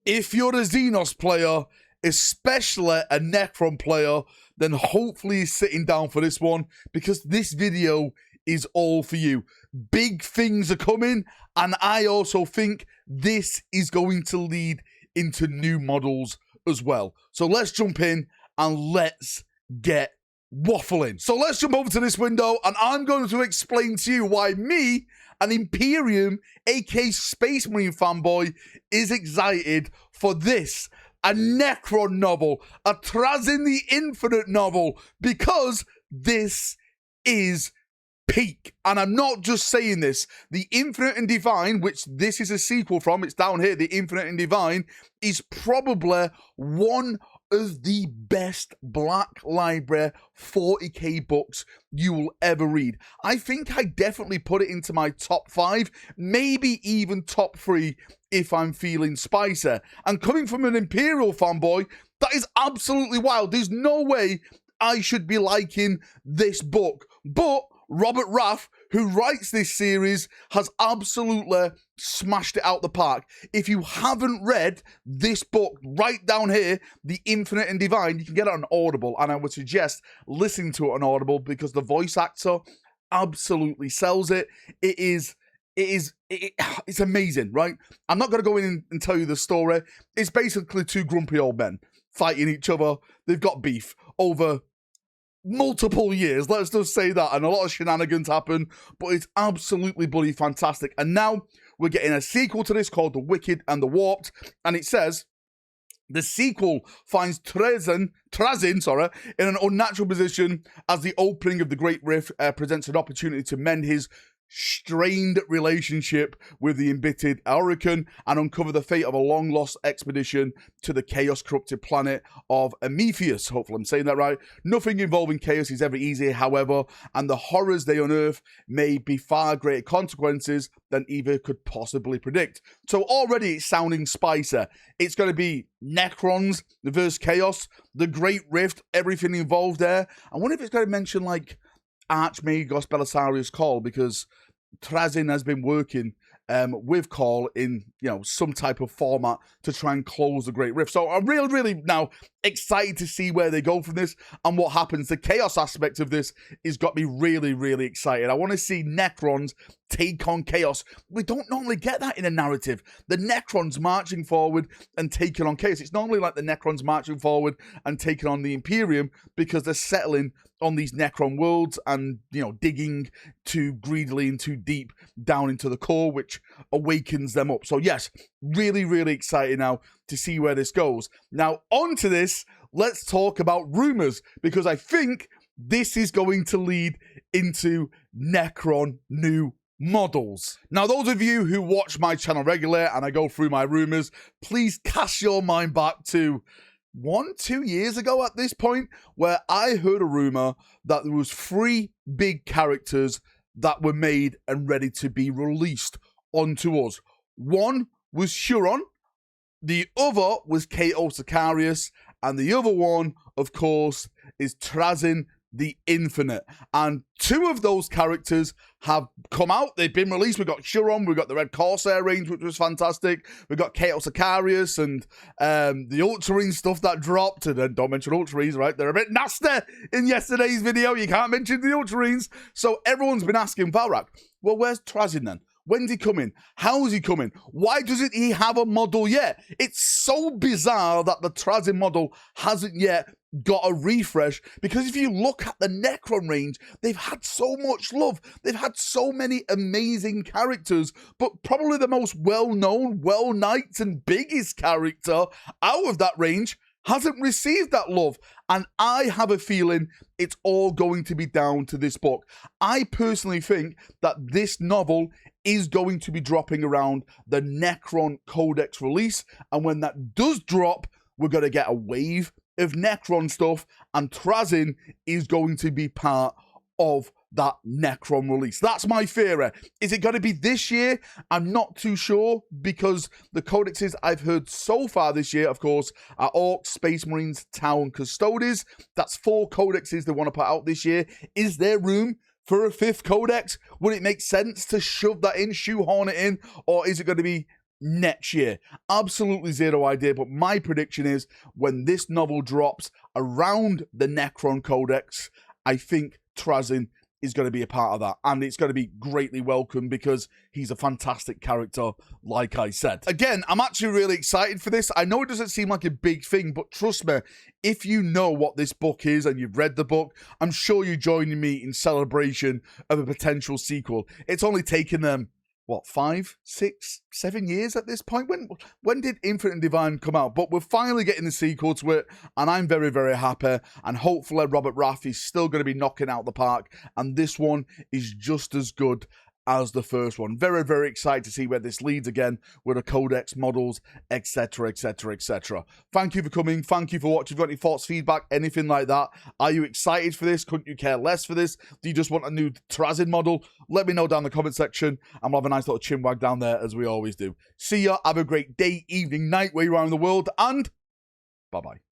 If you're a Xenos player, especially a Necron player, then hopefully you're sitting down for this one, because this video is all for you. Big things are coming, and I also think this is going to lead into new models as well. So let's jump in and let's get waffling. So let's jump over to this window, and I'm going to explain to you why me, an Imperium, aka Space Marine fanboy, is excited for this, a Necron novel, a TRAZYN the Infinite novel, because this is peak. And I'm not just saying this. The Infinite and Divine, which this is a sequel from, it's down here, the Infinite and Divine, is probably one of the best Black Library 40k books you will ever read. I think I definitely put it into my top 5, maybe even top 3 if I'm feeling spicy. And coming from an Imperial fanboy, that is absolutely wild. There's no way I should be liking this book. But Robert Raff, who writes this series, has absolutely smashed it out the park. If you haven't read this book right down here, The Infinite and Divine, you can get it on Audible, and I would suggest listening to it on Audible because the voice actor absolutely sells it. It's amazing, right? I'm not going to go in and tell you the story. It's basically two grumpy old men fighting each other. They've got beef over multiple years, let's just say that, and a lot of shenanigans happen, but it's absolutely bloody fantastic. And now we're getting a sequel to this called The Wicked and the Warped, and it says the sequel finds TRAZYN in an unnatural position as the opening of the Great Rift presents an opportunity to mend his strained relationship with the embittered Hurricane and uncover the fate of a long-lost expedition to the chaos-corrupted planet of Amethyst. Hopefully I'm saying that right. Nothing involving chaos is ever easy, however, and the horrors they unearth may be far greater consequences than either could possibly predict. So already it's sounding spicy. It's going to be Necrons versus Chaos, the Great Rift, everything involved there. I wonder if it's going to mention, like, Archmagos Belisarius Call, because TRAZYN has been working with Call in, some type of format to try and close the Great Rift. So I'm really now excited to see where they go from this and what happens. The chaos aspect of this has got me really excited. I want to see Necrons take on chaos. We don't normally get that in a narrative. The Necrons marching forward and taking on chaos. It's normally like the Necrons marching forward and taking on the Imperium because they're settling on these Necron worlds and, digging too greedily and too deep down into the core, which awakens them up. So yes, really excited now to see where this goes. Now, on to this, let's talk about rumors, because I think this is going to lead into Necron new models. Now, those of you who watch my channel regularly and I go through my rumors, please cast your mind back to 1-2 years ago at this point, where I heard a rumor that there was 3 big characters that were made and ready to be released onto us. One was Huron, the other was Kato Sicarius, and the other one, of course, is TRAZYN the Infinite. And 2 of those characters have come out. They've been released. We've got Huron, we've got the Red Corsair range, which was fantastic. We've got Kato Sicarius and the Ultramarine stuff that dropped. And then don't mention Ultramarines, right? They're a bit nasty in yesterday's video. You can't mention the Ultramarines. So everyone's been asking Valrak, well, where's TRAZYN then? When's he coming? How is he coming? Why doesn't he have a model yet? It's so bizarre that the TRAZYN model hasn't yet got a refresh, because if you look at the Necron range, they've had so much love. They've had so many amazing characters, but probably the most well-known, well-liked and biggest character out of that range hasn't received that love. And I have a feeling it's all going to be down to this book. I personally think that this novel is going to be dropping around the Necron Codex release. And when that does drop, we're going to get a wave of Necron stuff, and TRAZYN is going to be part of that Necron release. That's my theory. Is it going to be this year? I'm not too sure, because the codexes I've heard so far this year, of course, are Orcs, Space Marines, Tau, and Custodes. That's 4 codexes they want to put out this year. Is there room for a 5th codex? Would it make sense to shove that in, shoehorn it in, or is it going to be next year. Absolutely zero idea, but my prediction is when this novel drops around the Necron Codex, I think TRAZYN is going to be a part of that, and it's going to be greatly welcomed because he's a fantastic character, like I said. Again, I'm actually really excited for this. I know it doesn't seem like a big thing, but trust me, if you know what this book is and you've read the book, I'm sure you're joining me in celebration of a potential sequel. It's only taken them, what, 5, 6, 7 years at this point? When did Infinite and Divine come out? But we're finally getting the sequel to it, and I'm very, very happy. And hopefully Robert Rath is still going to be knocking out the park, and this one is just as good as the first one. Very, very excited to see where this leads again with the Codex models, etc, etc, etc. Thank you for coming. Thank you for watching. If you've got any thoughts, feedback, anything like that, are you excited for this? Couldn't you care less for this? Do you just want a new TRAZYN model? Let me know down in the comment section, and we'll have a nice little chinwag down there as we always do. See ya. Have a great day, evening, night, where you are in the world, and bye-bye.